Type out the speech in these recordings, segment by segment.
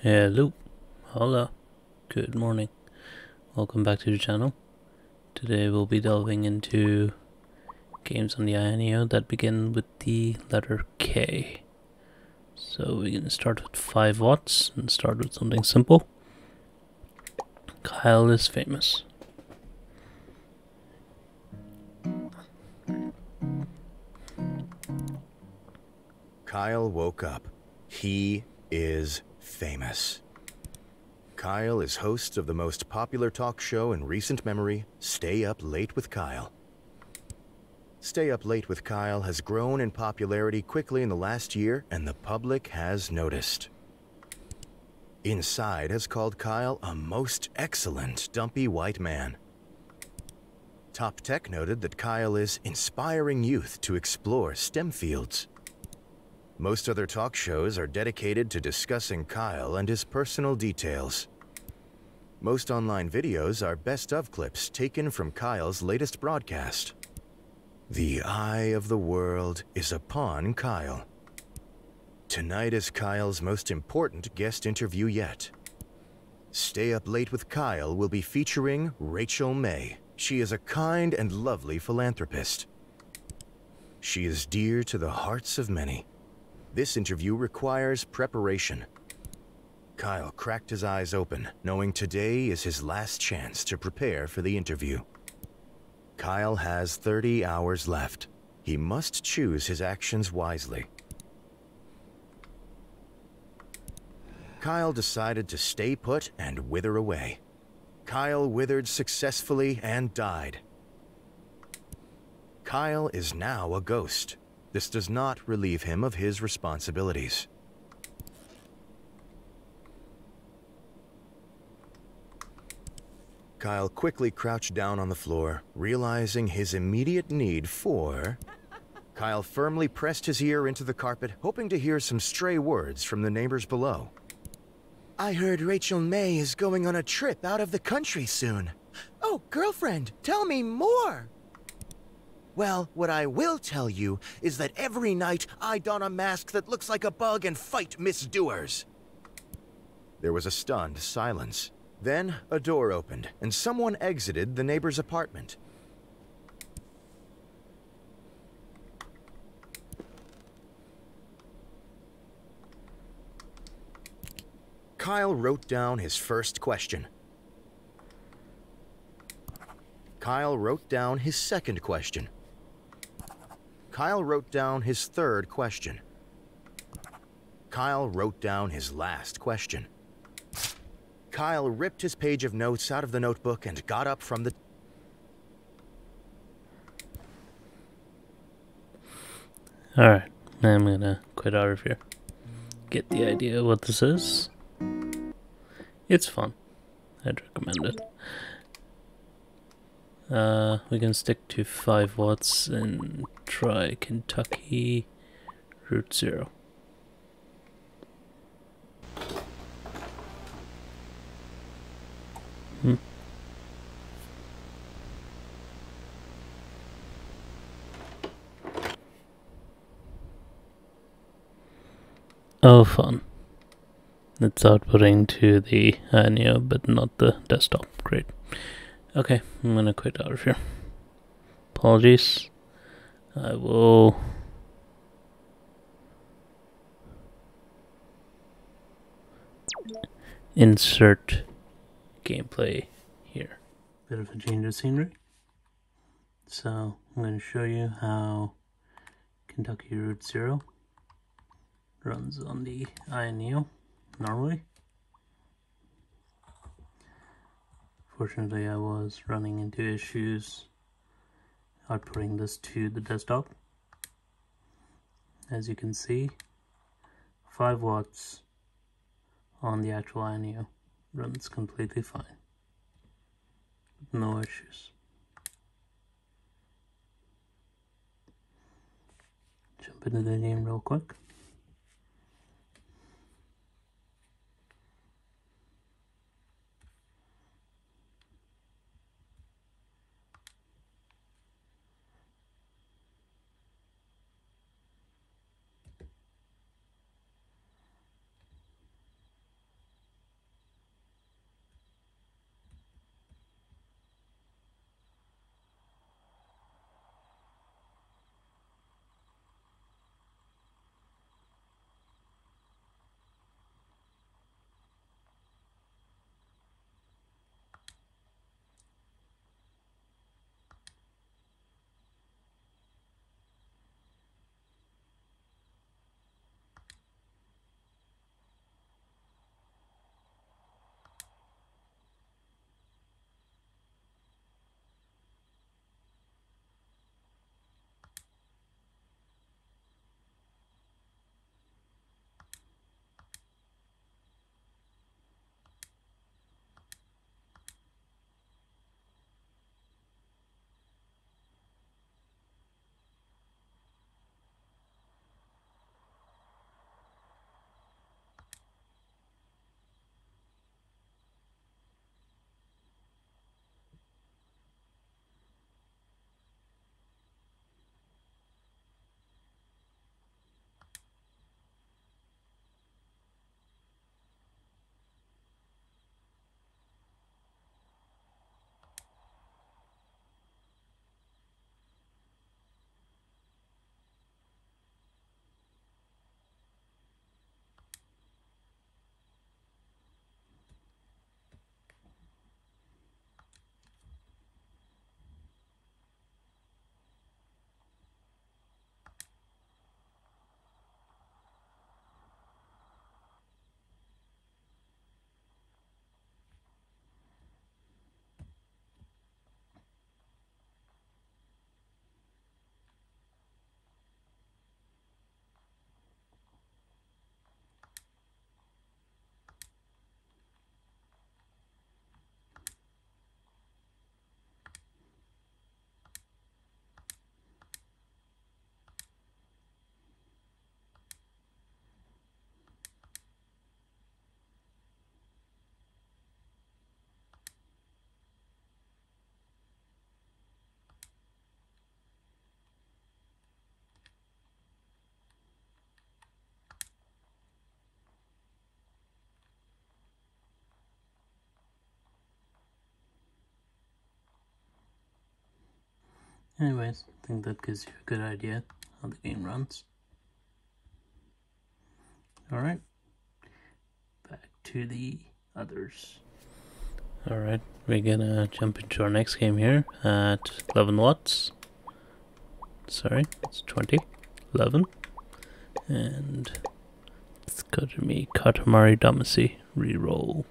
Hello, hola, good morning, welcome back to the channel. Today we'll be delving into games on the AYANEO that begin with the letter K. So we're going to start with 5 watts and start with something simple. Kyleisfamous. Kyle woke up. He is famous. Kyle is host of the most popular talk show in recent memory, Stay Up Late with Kyle. Stay Up Late with Kyle has grown in popularity quickly in the last year, and the public has noticed. Inside has called Kyle a most excellent dumpy white man. Top Tech noted that Kyle is inspiring youth to explore STEM fields. Most other talk shows are dedicated to discussing Kyle and his personal details. Most online videos are best-of clips taken from Kyle's latest broadcast. The eye of the world is upon Kyle. Tonight is Kyle's most important guest interview yet. Stay Up Late with Kyle will be featuring Rachel May. She is a kind and lovely philanthropist. She is dear to the hearts of many. This interview requires preparation. Kyle cracked his eyes open, knowing today is his last chance to prepare for the interview. Kyle has 30 hours left. He must choose his actions wisely. Kyle decided to stay put and wither away. Kyle withered successfully and died. Kyle is now a ghost. This does not relieve him of his responsibilities. Kyle quickly crouched down on the floor, realizing his immediate need for... Kyle firmly pressed his ear into the carpet, hoping to hear some stray words from the neighbors below. I heard Rachel May is going on a trip out of the country soon. Oh, girlfriend, tell me more! Well, what I will tell you is that every night I don a mask that looks like a bug and fight misdoers. There was a stunned silence. Then a door opened, and someone exited the neighbor's apartment. Kyle wrote down his first question. Kyle wrote down his second question. Kyle wrote down his third question. Kyle wrote down his last question. Kyle ripped his page of notes out of the notebook and got up from the... Alright, I'm gonna quit out of here. Get the idea of what this is. It's fun. I'd recommend it. We can stick to 5 watts and try Kentucky Route 0. Oh, fun. It's outputting to the AYANEO, but not the desktop. Great. Okay, I'm gonna quit out of here. Apologies. I will insert gameplay here. Bit of a change of scenery. So I'm going to show you how Kentucky Route 0 runs on the AYANEO normally. Fortunately, I was running into issues outputting this to the desktop. As you can see, 5 watts on the actual AYANEO runs completely fine. No issues. Jump into the game real quick. Anyways, I think that gives you a good idea how the game runs. Alright, back to the others. Alright, we're gonna jump into our next game here at 11 watts. Sorry, it's 20. 11. And it's got to be Katamari Damacy Reroll.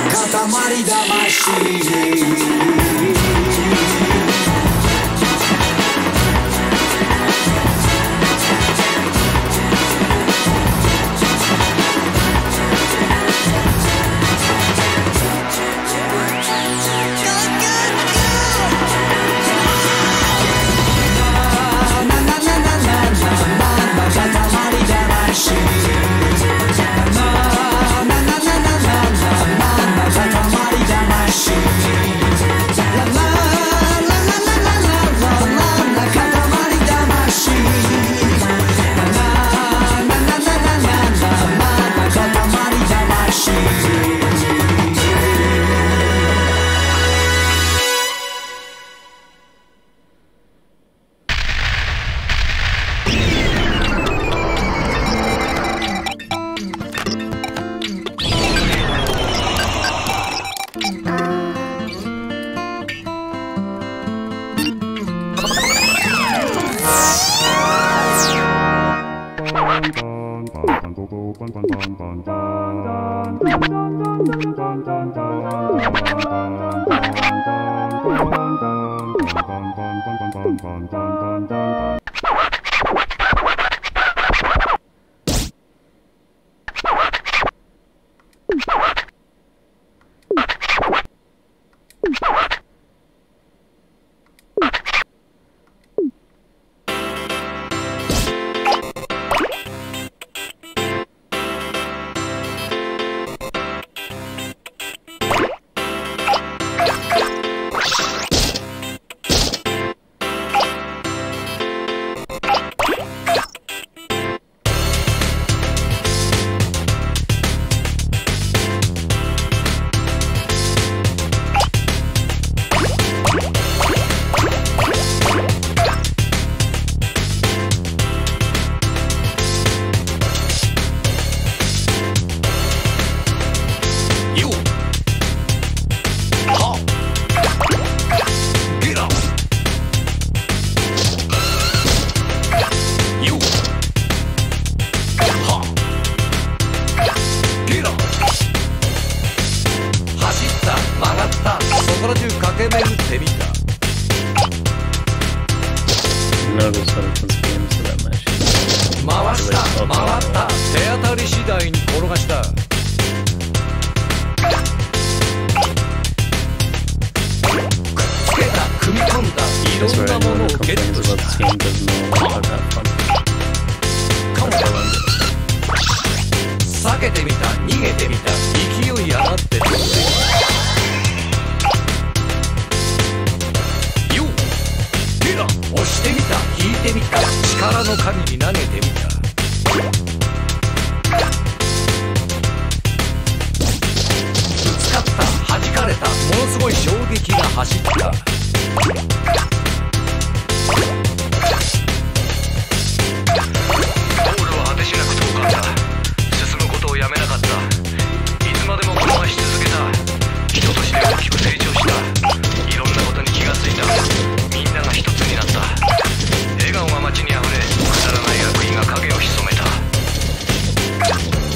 Katamari Damacy. Notice how it was games to that machine. 回った手当たり次第に転がしたつけた組み込んだいろんなものをゲットした避けてみた逃げてみた勢い余って飛んで押してみた引いてみた力の限り投げてみたぶつかった弾かれたものすごい衝撃が走ったゴールは果てしなく遠かった進むことをやめなかったいつまでも転がし続けた人として大きく成長したいろんなことに気がついたみんなが一つになった笑顔が街にあふれくだらない悪意が影を潜めた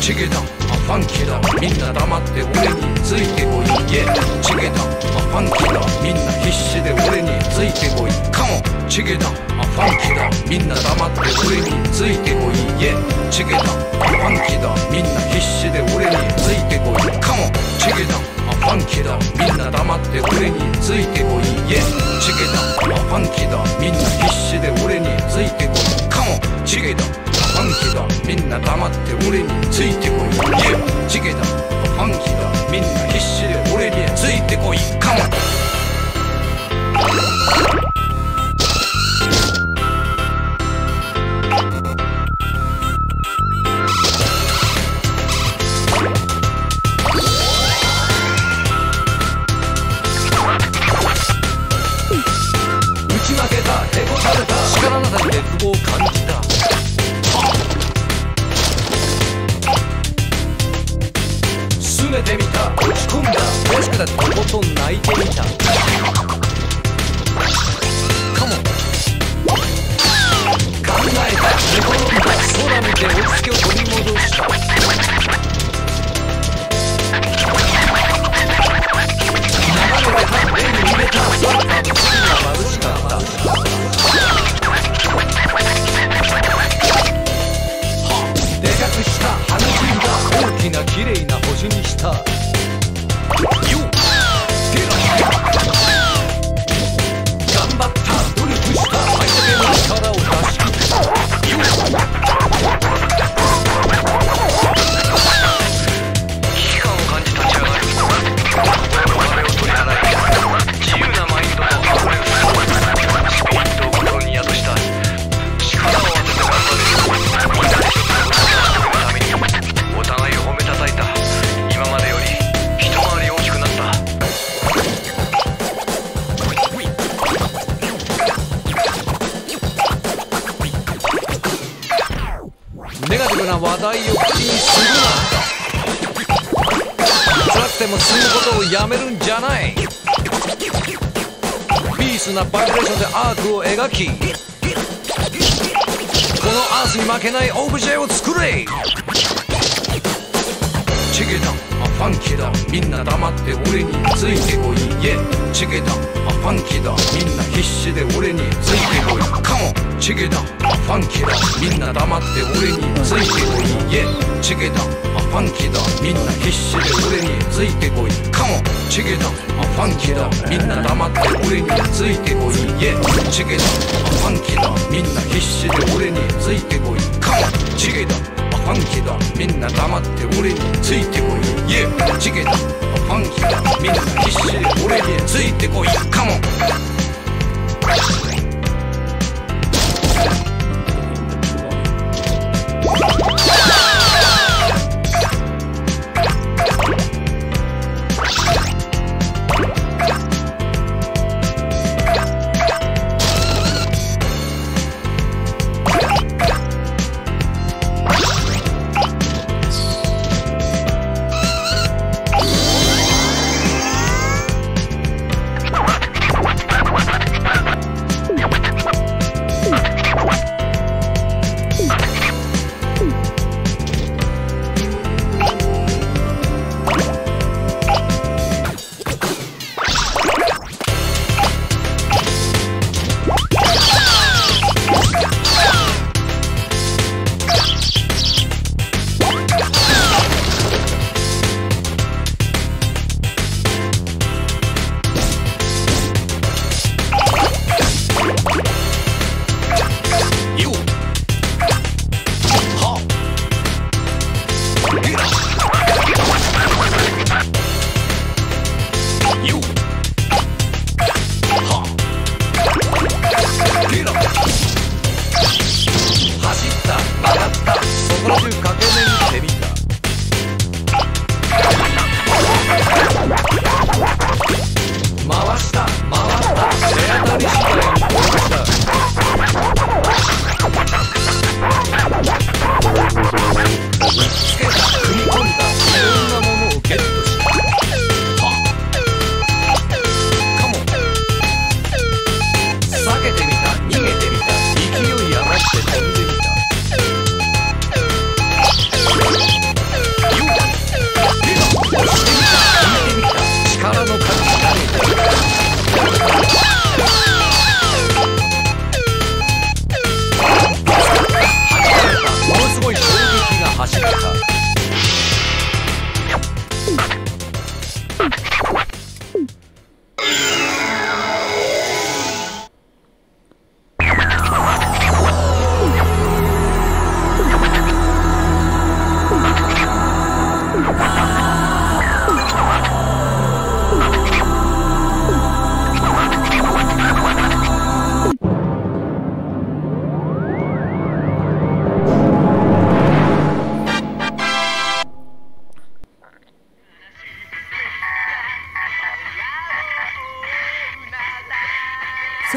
チゲだファンキーだみんな黙って俺についてこい。イエチゲだファンキーだみんな必死で俺についてこい。カモンチゲだファンキーだみんな黙って俺についてこい。イエチゲだファンキーだみんな必死で俺についてこい。カモンチゲだファンキーだみんな黙って俺についてこい。イエチゲだファンキーだみんな必死で俺についてこい。カモンチゲだファンキーだみんな黙って俺についてこい。イエチゲだファンキーだみんな必死で俺についてこい。カモン打ち負けたへこたれた力なさに絶望を感じた。拗ねてみた落ち込んだ悔しくてとことん泣いてみた。カモン考えた寝転んだ空見て落ち着きを取り戻した。流れてた目に入れた空が物理が眩しかった。でかくした跳ね切んだ大きな綺麗な星にした。よっ頑張った努力した相手の力を出し切った。よっ危機感を感じ立ち上がる。壁を取り払い自由なマインドと溢れるスピリットを心に宿した力を当てて頑張る。みんなで一つのことを成し遂げるためにお互いを褒めたたいた。今までより一回り大きくなった。ネガティブな話題を口にするな。辛くても進むことをやめるんじゃない。ピースなバイブレーションでアークを描き、このアースに負けないオブジェを作れ。チゲだファンキーだみんな黙って俺についてこい。イエチゲだファンキーだみんな必死で俺についてこい。カモンチゲだファンキーだみんな黙って俺についてこい。イエチゲだファンキーだみんな必死で俺についてこい。カモンチゲだファンキーだみんな黙って俺についてこい。イエチゲだファンキーだみんな必死で俺についてこい。カモンチゲだファンキーだみんな黙って俺についてこい。イエチゲだファンキーだみんな必死で俺についてこい。カモン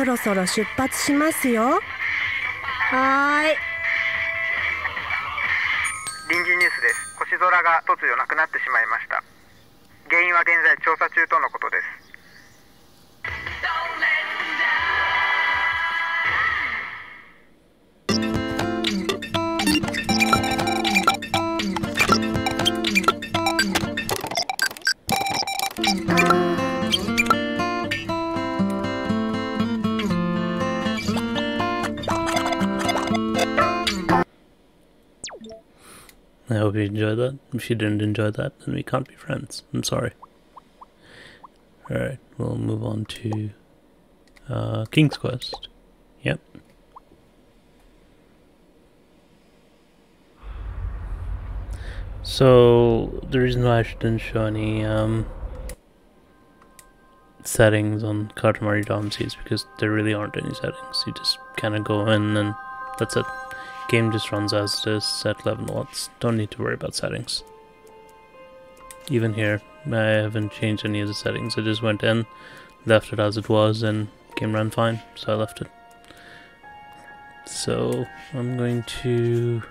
そろそろ出発しますよ。はーい。臨時ニュースです。星空が突如なくなってしまいました。原因は現在調査中とのことです。I hope you enjoyed that. If you didn't enjoy that, then we can't be friends. I'm sorry. Alright, we'll move on to King's Quest. Yep. So, the reason why I didn't show any settings on Katamari Damacy is because there really aren't any settings. You just kind of go in and that's it. Game just runs as it is, set 11 watts. Don't need to worry about settings. Even here, I haven't changed any of the settings. I just went in, left it as it was, and game ran fine, so I left it. So I'm going to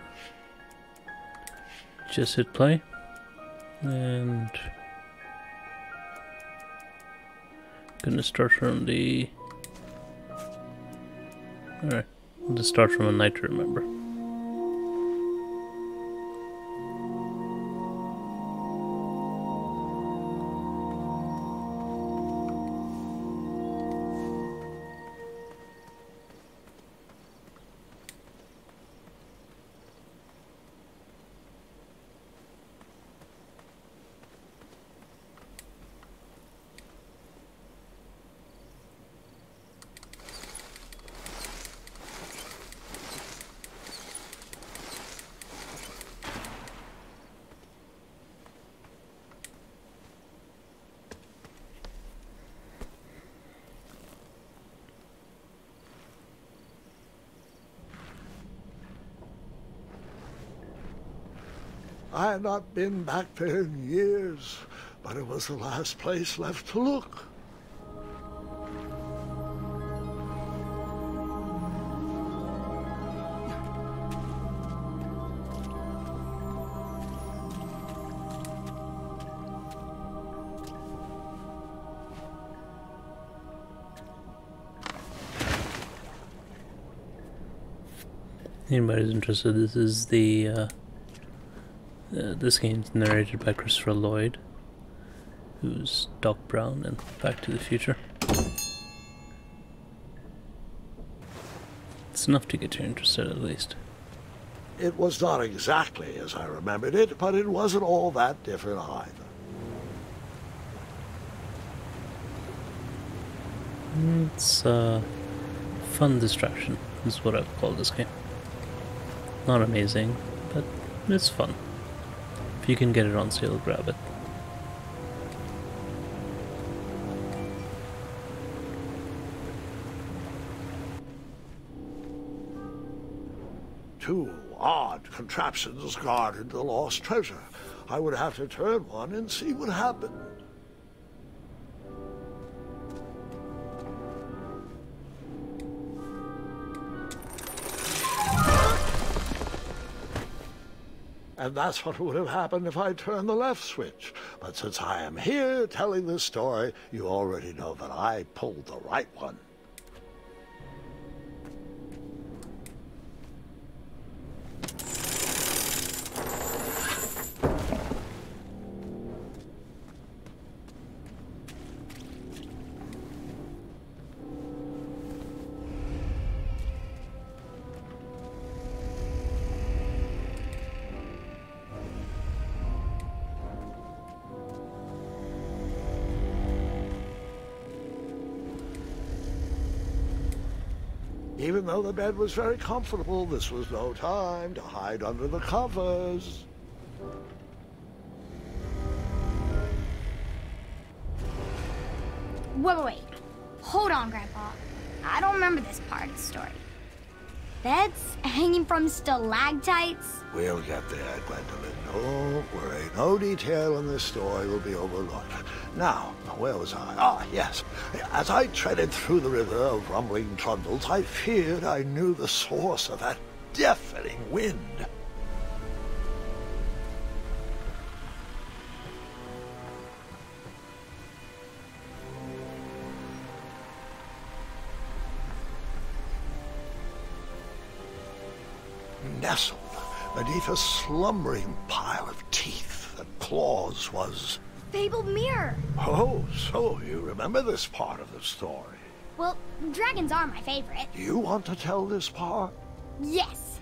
just hit play, and gonna start from the. Alright, I'll just start from a night to remember. I had not been back there in years, but it was the last place left to look. Anybody's interested, this is the this game's narrated by Christopher Lloyd, who's Doc Brown in Back to the Future. It's enough to get you interested, at least. It was not exactly as I remembered it, but it wasn't all that different either. It's a fun distraction, is what I've called this game. Not amazing, but it's fun. If you can get it on sale, grab it. Two odd contraptions guarded the lost treasure. I would have to turn one and see what happened. And that's what would have happened if I turned the left switch. But since I am here telling this story, you already know that I pulled the right one. Even though the bed was very comfortable, this was no time to hide under the covers. Wait. Hold on, Grandpa. I don't remember this part of the story. beds hanging from stalactites? We'll get there, Gwendolyn. Don't worry. No detail in this story will be overlooked. Now, where was I? Ah, yes. As I treaded through the river of rumbling trundles, I feared I knew the source of that deafening wind. Nestled beneath a slumbering pile of teeth and claws was... Fabled mirror. Oh, so you remember this part of the story? Well, dragons are my favorite. Do you want to tell this part? Yes.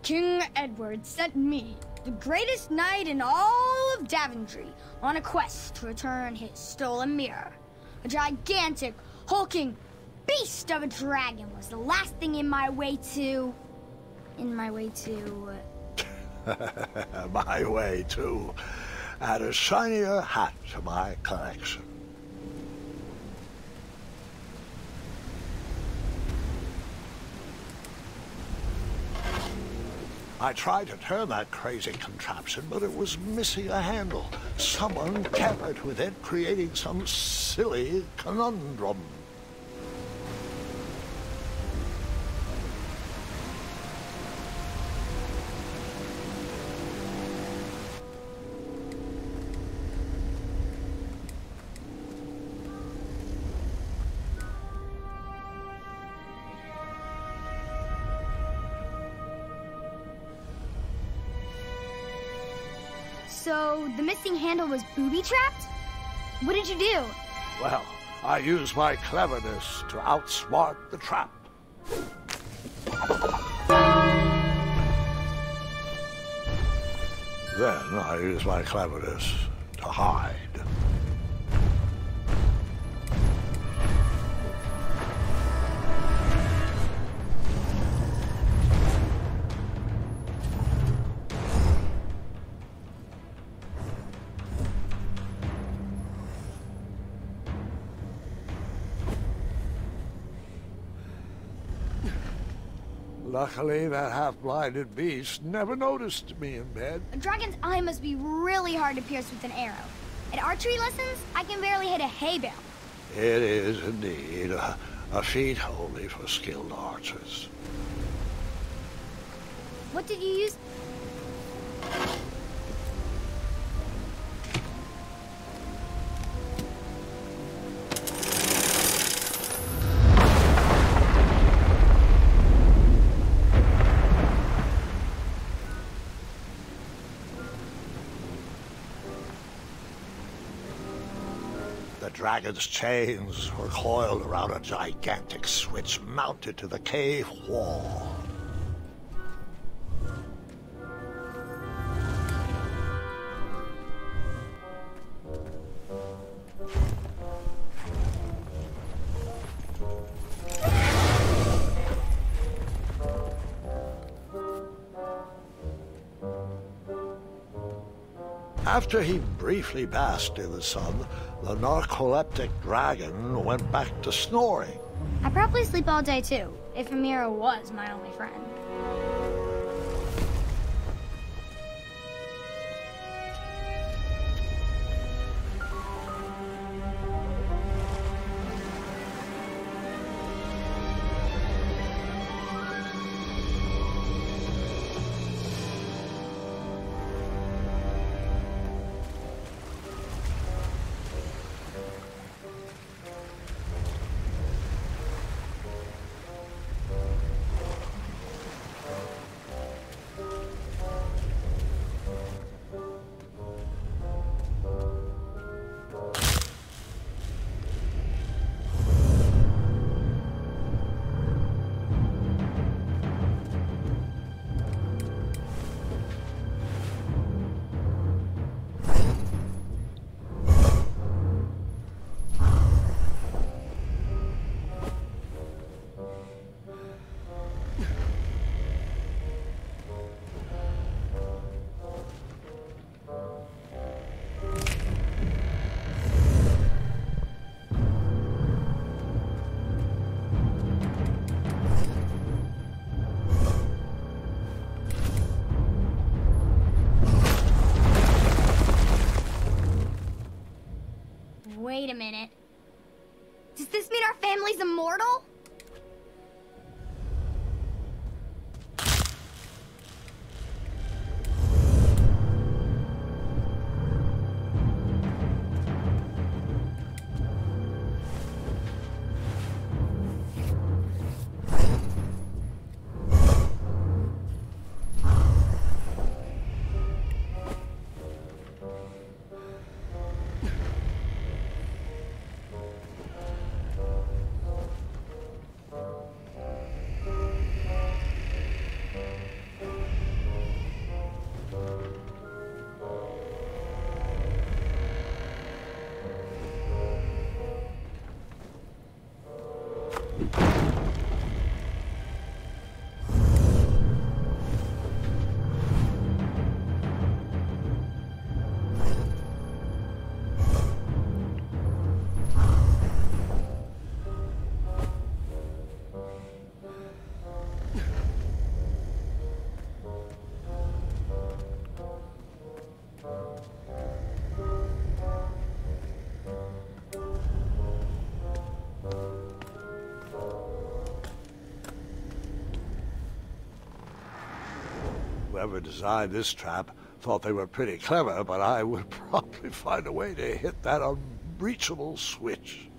King Edward sent me, the greatest knight in all of Daventry, on a quest to return his stolen mirror. A gigantic, hulking beast of a dragon was the last thing in my way to... My way to... Add a shinier hat to my collection. I tried to turn that crazy contraption, but it was missing a handle. Someone tampered with it, creating some silly conundrum. So, the missing handle was booby-trapped? What did you do? Well, I used my cleverness to outsmart the trap. Then I used my cleverness to hide. Luckily, that half-blinded beast never noticed me in bed. A dragon's eye must be really hard to pierce with an arrow. At archery lessons, I can barely hit a hay bale. It is indeed a feat only for skilled archers. What did you use? The dragon's chains were coiled around a gigantic switch mounted to the cave wall. After he briefly basked in the sun, the narcoleptic dragon went back to snoring. I probably sleep all day too, if Amira was my only friend. Wait a minute. Does this mean our family's immortal? Whoever designed this trap thought they were pretty clever, but I would probably find a way to hit that unreachable switch.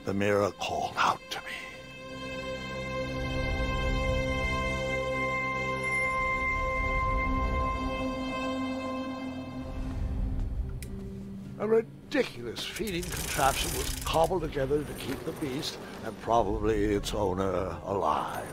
The mirror called out to me. A ridiculous feeding contraption was cobbled together to keep the beast and probably its owner alive.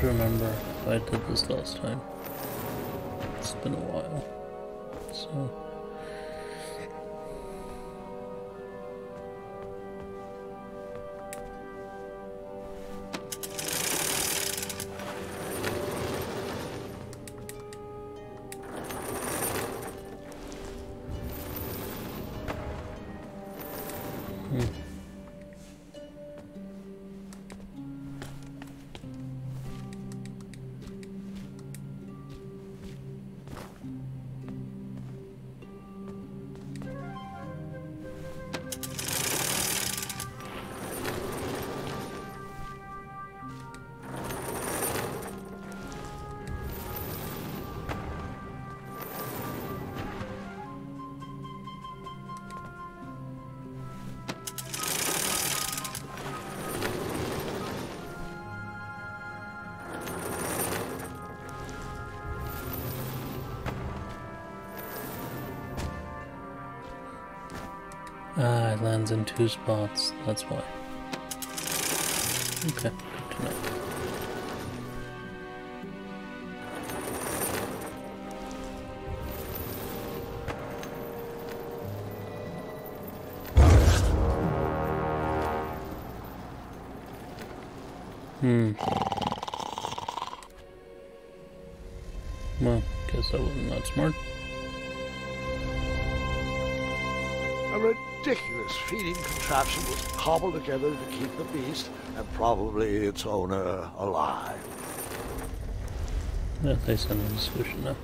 don't remember if I did this last time. It's been a while. So... Ah, it lands in 2 spots, that's why. Okay, good to know. Well, guess that wasn't that smart. A ridiculous feeding contraption was cobbled together to keep the beast and probably its owner alive. Yeah, they send in the solution now.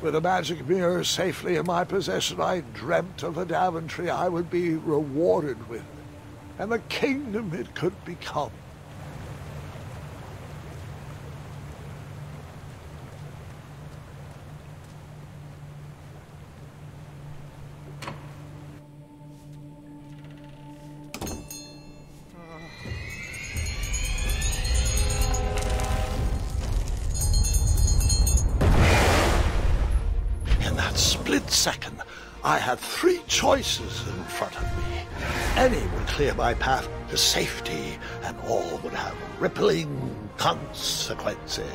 With a magic mirror safely in my possession, I dreamt of the Daventry I would be rewarded with, and the kingdom it could become. Second, I had 3 choices in front of me. Any would clear my path to safety, and all would have rippling consequences.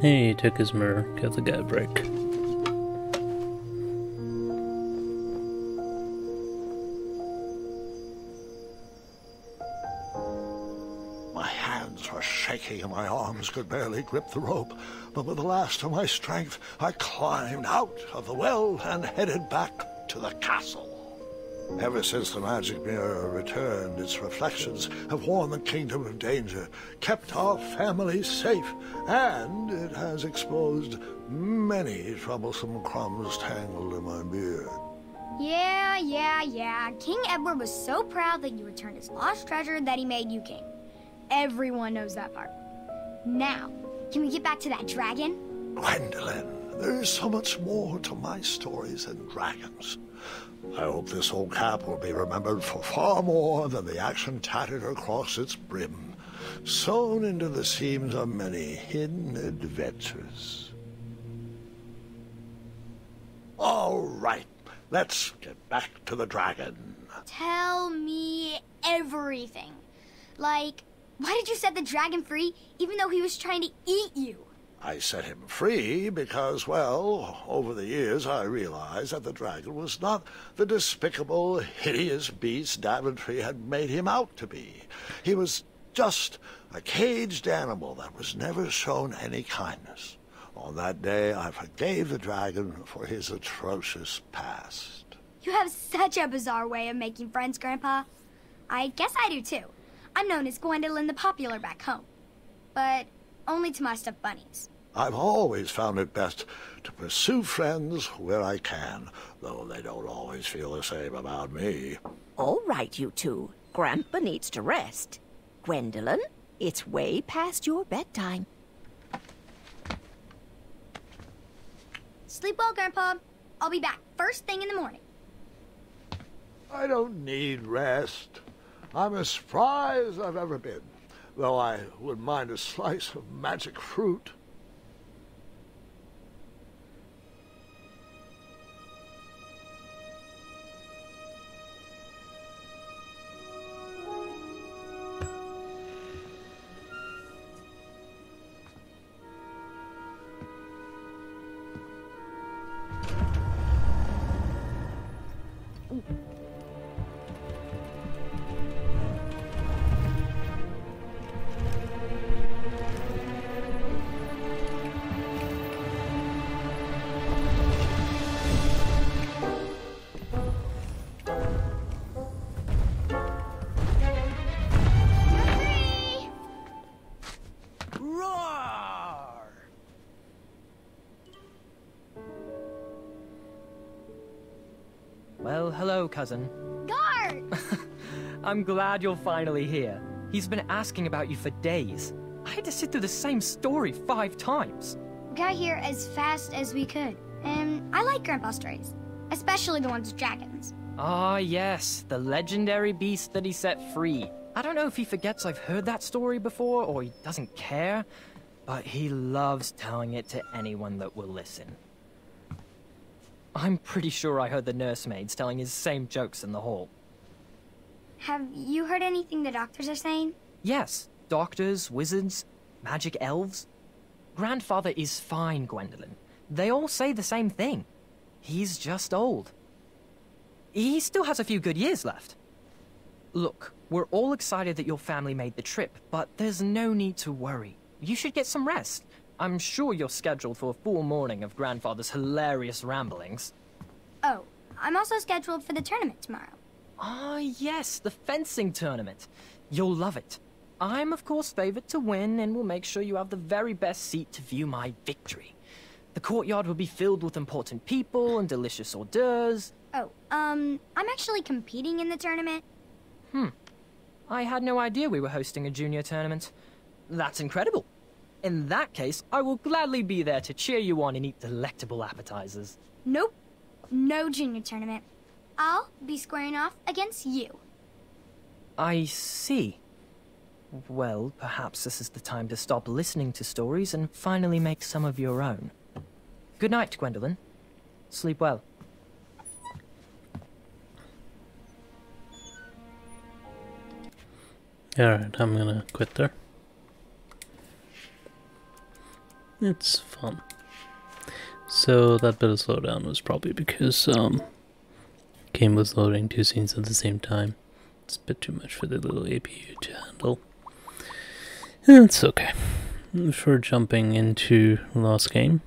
He took his mirror, give the guy a break. My hands were shaking and my arms could barely grip the rope, but with the last of my strength, I climbed out of the well and headed back to the castle. Ever since the magic mirror returned, its reflections have warned the kingdom of danger, kept our family safe, and it has exposed many troublesome crumbs tangled in my beard. Yeah. King Edward was so proud that you returned his lost treasure that he made you king. Everyone knows that part. Now, can we get back to that dragon? Gwendolyn, there's so much more to my stories than dragons. I hope this old cap will be remembered for far more than the action tattered across its brim, sewn into the seams of many hidden adventures. All right, let's get back to the dragon. Tell me everything. Like, why did you set the dragon free even though he was trying to eat you? I set him free because, well, over the years I realized that the dragon was not the despicable, hideous beast Daventry had made him out to be. He was just a caged animal that was never shown any kindness. On that day, I forgave the dragon for his atrocious past. You have such a bizarre way of making friends, Grandpa. I guess I do, too. I'm known as Gwendolyn the Popular back home. But only to my stuffed bunnies. I've always found it best to pursue friends where I can, though they don't always feel the same about me. All right, you two. Grandpa needs to rest. Gwendolyn, it's way past your bedtime. Sleep well, Grandpa. I'll be back first thing in the morning. I don't need rest. I'm as spry as I've ever been, though I wouldn't mind a slice of magic fruit. Well, hello, cousin. Guard! I'm glad you're finally here. He's been asking about you for days. I had to sit through the same story 5 times. We got here as fast as we could. And I like Grandpa's stories, especially the ones with dragons. Ah, yes, the legendary beast that he set free. I don't know if he forgets I've heard that story before, or he doesn't care, but he loves telling it to anyone that will listen. I'm pretty sure I heard the nursemaids telling his same jokes in the hall. Have you heard anything the doctors are saying? Yes, doctors, wizards, magic elves. Grandfather is fine, Gwendolyn. They all say the same thing. He's just old. He still has a few good years left. Look, we're all excited that your family made the trip, but there's no need to worry. You should get some rest. I'm sure you're scheduled for a full morning of Grandfather's hilarious ramblings. Oh, I'm also scheduled for the tournament tomorrow. Ah, yes, the fencing tournament. You'll love it. I'm, of course, favored to win, and will make sure you have the very best seat to view my victory. The courtyard will be filled with important people and delicious hors d'oeuvres. Oh, I'm actually competing in the tournament. I had no idea we were hosting a junior tournament. That's incredible. In that case, I will gladly be there to cheer you on and eat delectable appetizers. Nope. No junior tournament. I'll be squaring off against you. I see. Well, perhaps this is the time to stop listening to stories and finally make some of your own. Good night, Gwendolyn. Sleep well. Alright, I'm gonna quit there. It's fun. So that bit of slowdown was probably because game was loading 2 scenes at the same time. It's a bit too much for the little APU to handle. It's okay. For jumping into the last game,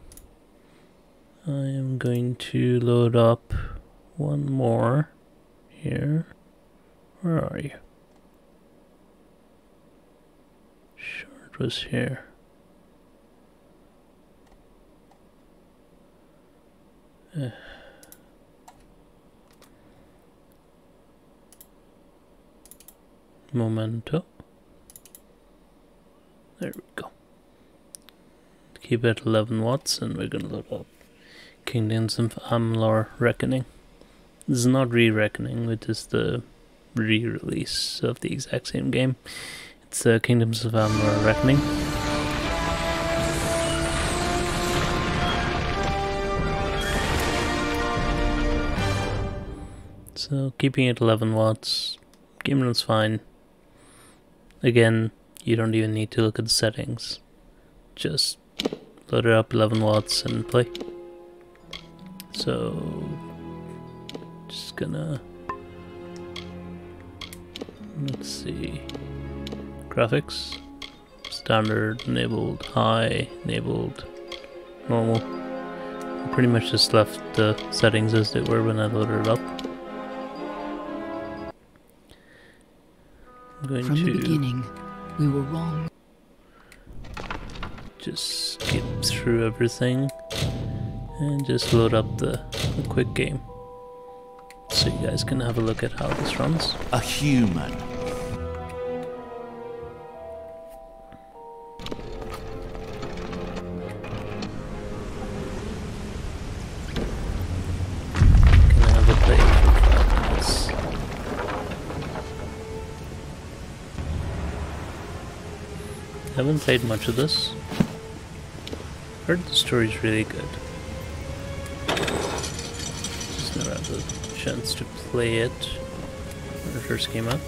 I am going to load up one more here. Where are you? Sure, it was here. Momento. There we go. Keep it at 11 watts and we're gonna load up Kingdoms of Amalur Reckoning. This is not Re-Reckoning, it is the re-release of the exact same game. It's Kingdoms of Amalur Reckoning. So keeping it 11 watts, game runs fine. Again, you don't even need to look at the settings. Just load it up 11 watts and play. So, just gonna, let's see, graphics, standard, enabled, high, enabled, normal. I pretty much just left the settings as they were when I loaded it up. I'm going From to the beginning, we were wrong. Just skip through everything and just load up the quick game so you guys can have a look at how this runs. A human. Can I have a play for 5 minutes? Haven't played much of this. Heard the story's really good. Just never had the chance to play it when it first came out.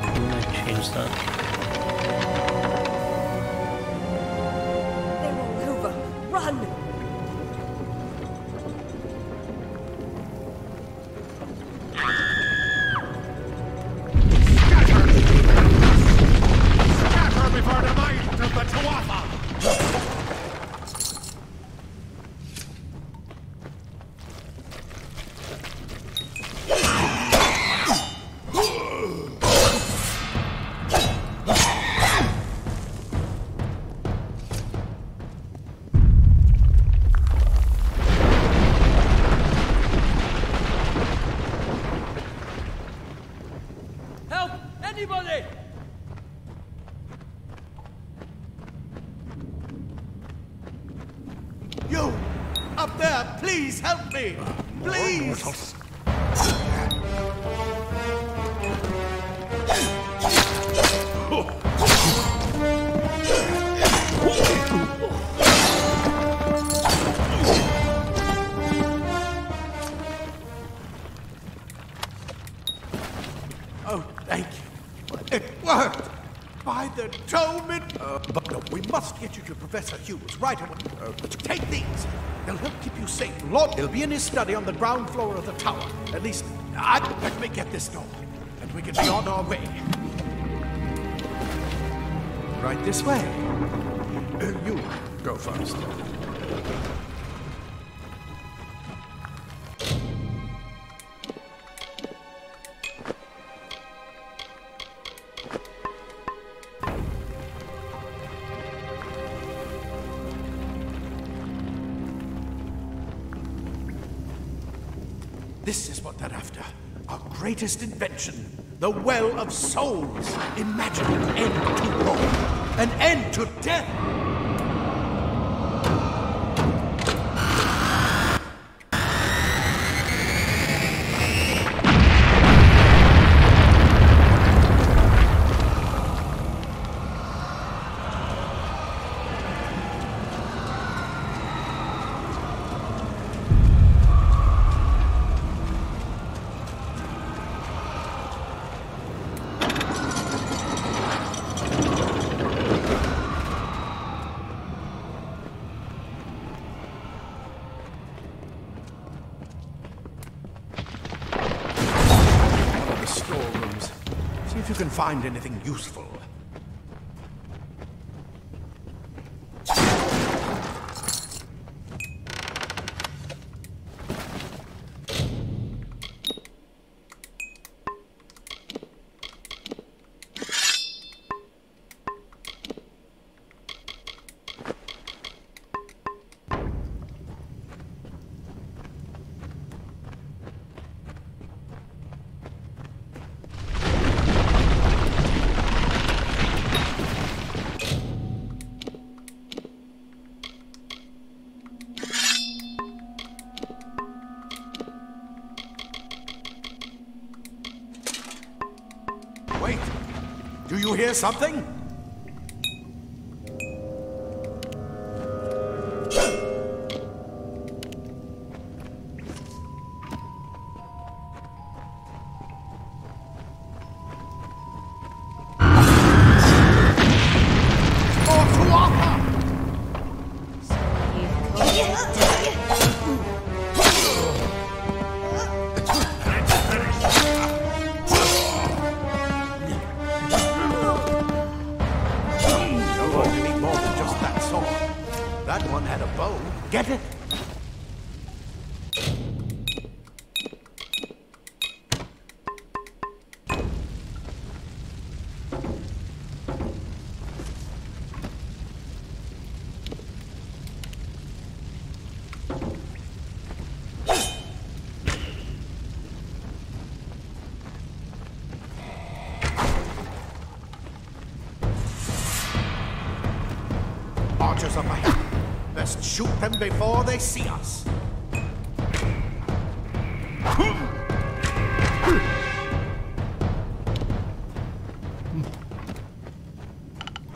I might change that. They're all over. Run! You! Up there! Please help me! Please! Oh, thank you. It worked! By the dome it... but no, we must get you to Professor Hughes right away. Take these. They'll help keep you safe. Lord, he'll be in his study on the ground floor of the tower. At least, let me get this door. And we can be on our way. Right this way. You go first. This is what they're after. Our greatest invention. The Well of Souls. Imagine an end to war. An end to death. If you can find anything useful. Wait! Do you hear something? That one had a bow. Get it? Archers up ahead. Best shoot them before they see us.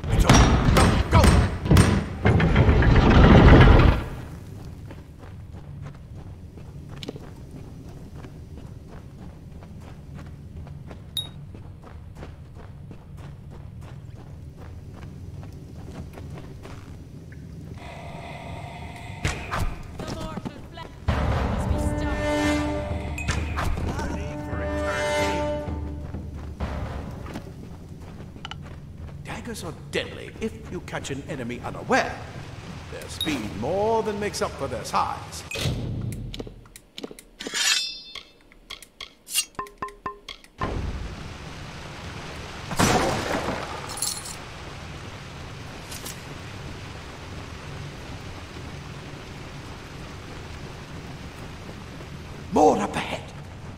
It's over. Go, go! Daggers are deadly if you catch an enemy unaware. Their speed more than makes up for their size. More up ahead.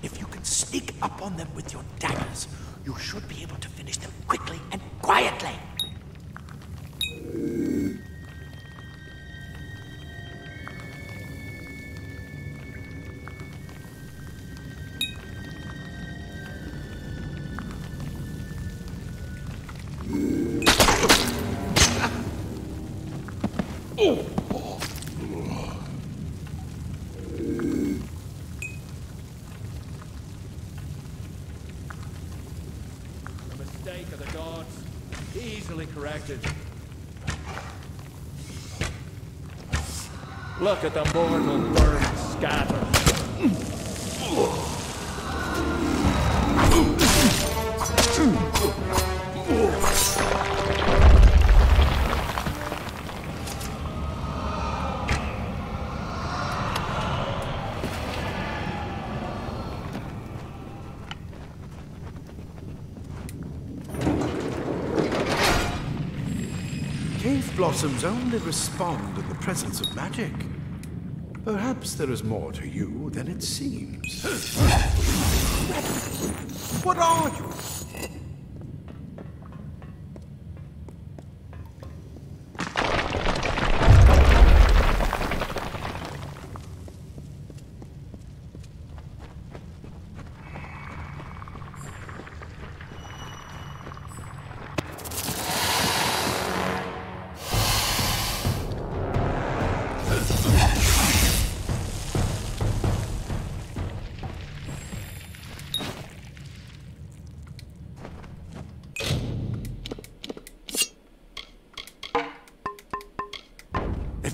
If you can sneak up on them with your daggers, you should be able to finish them quickly and quietly. Easily corrected. Look at the mortal bird scatter. Cave blossoms only respond in the presence of magic. Perhaps there is more to you than it seems. What are you?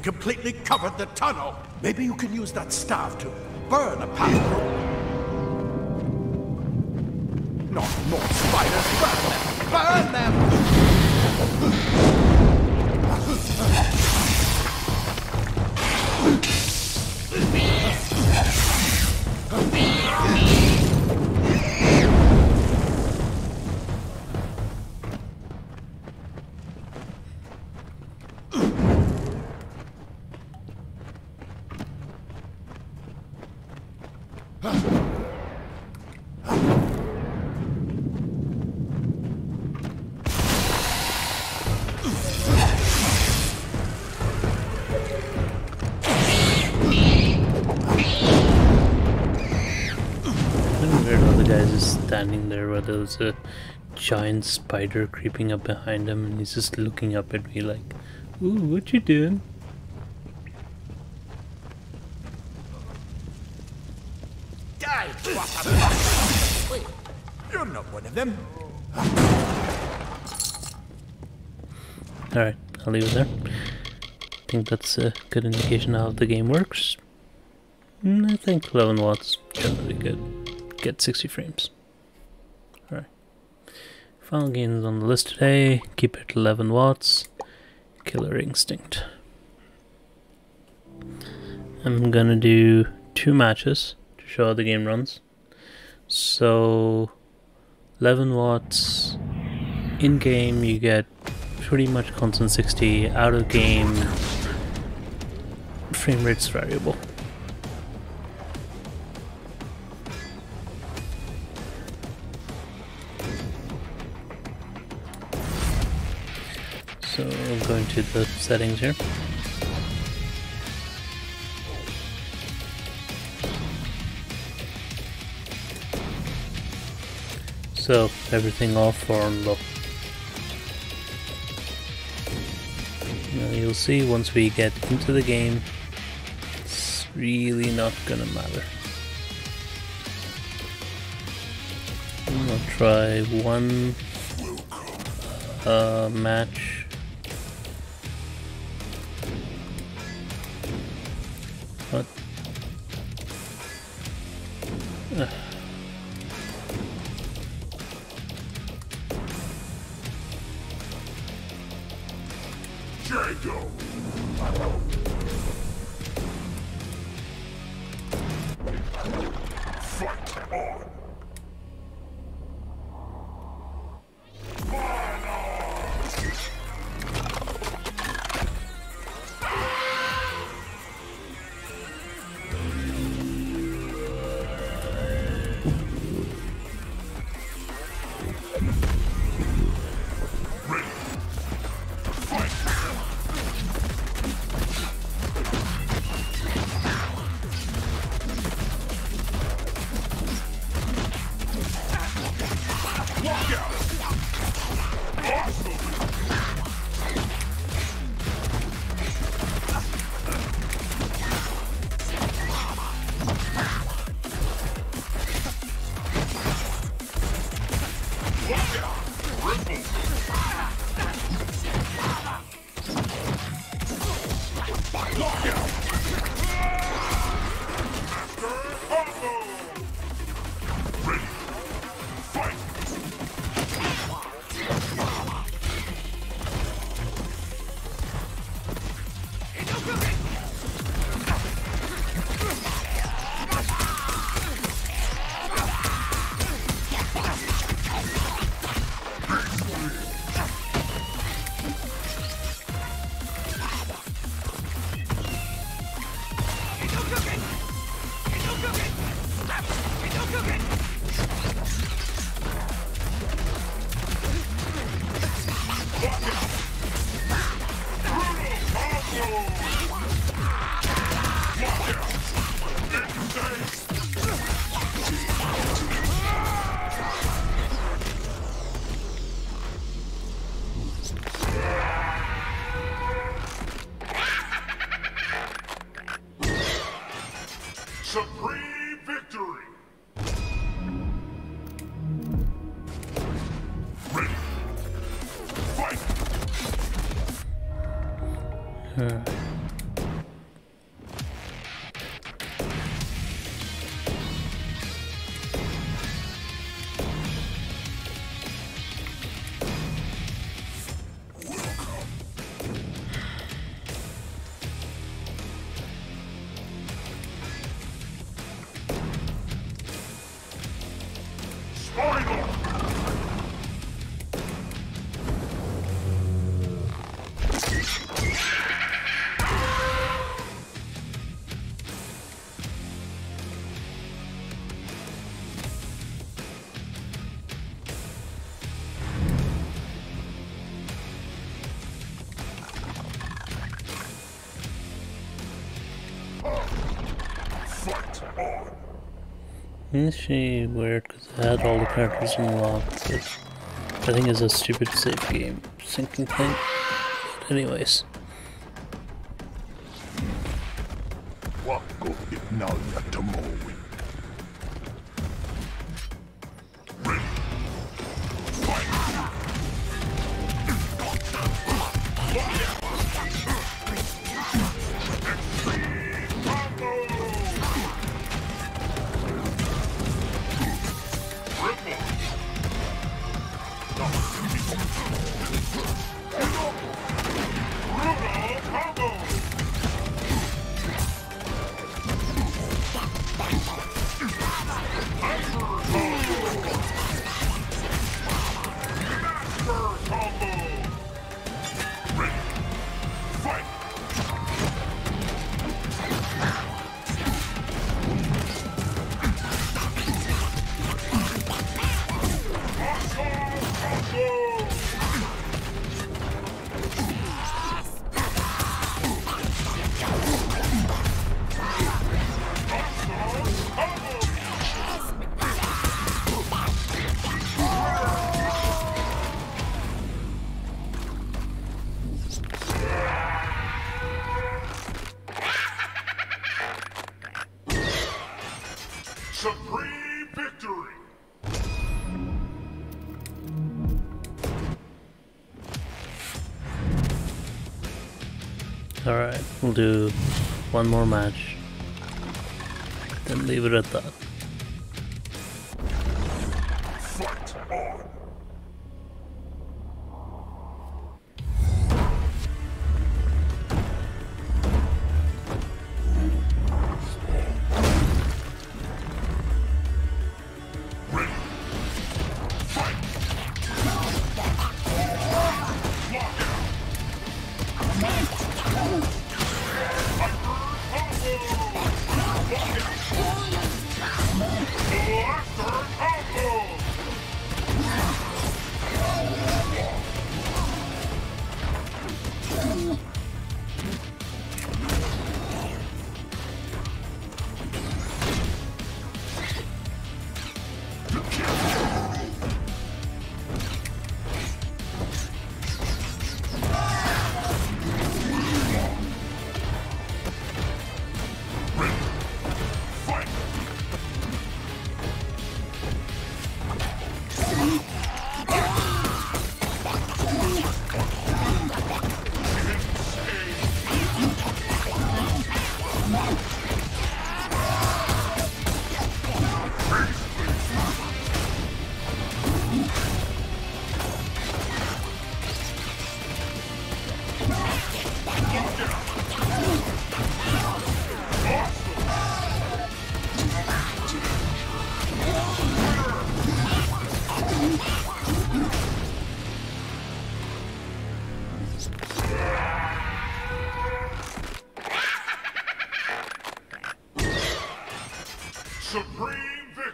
Completely covered the tunnel. Maybe you can use that staff to burn a path. Not more spiders. Burn them! Burn them! Standing there where there was a giant spider creeping up behind him, and he's just looking up at me like, "Ooh, what you doing?" Die! Wait, you're not one of them. Alright, I'll leave it there. I think that's a good indication of how the game works. I think 11 watts, generally good. Get 60 frames. Alright. Final games on the list today. Keep it 11 watts. Killer Instinct. I'm gonna do 2 matches to show how the game runs. So 11 watts in game you get pretty much constant 60. Out of game frame rate's variable. So I'm going to the settings here. So everything off or on low. Now you'll see once we get into the game, it's really not gonna matter. I'll try one match. What? Jago. Fight on. Supreme victory! Ready! Fight! Isn't she weird because I had all the characters unlocked, but I think it's a stupid save game syncing thing. But anyways. Wako ignalia tamowi. Supreme victory! Alright, we'll do one more match, then leave it at that. Fight on!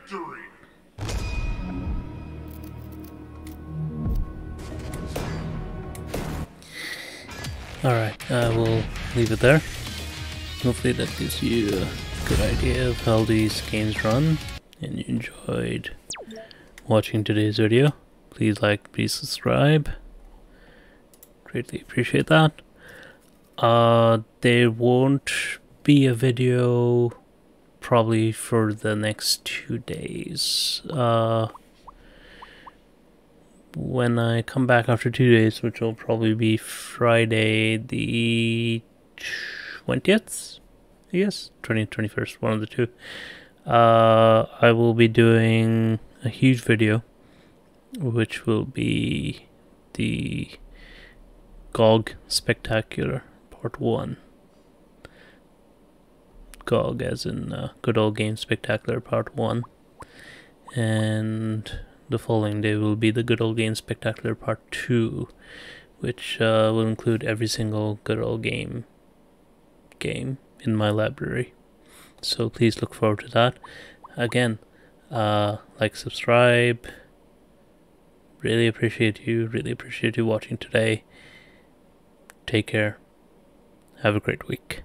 Victory! Alright, I will leave it there. Hopefully that gives you a good idea of how these games run, and you enjoyed watching today's video. Please like, please subscribe. Greatly appreciate that. There won't be a video probably for the next 2 days. When I come back after 2 days, which will probably be Friday the 20th, I guess, 20th, 21st, one of the two, I will be doing a huge video, which will be the GOG Spectacular Part 1. GOG as in Good Old Game Spectacular Part 1. And the following day will be the Good Old Game Spectacular Part 2, which will include every single Good Old Game in my library. So please look forward to that. Again, like, subscribe. Really appreciate you watching today. Take care. Have a great week.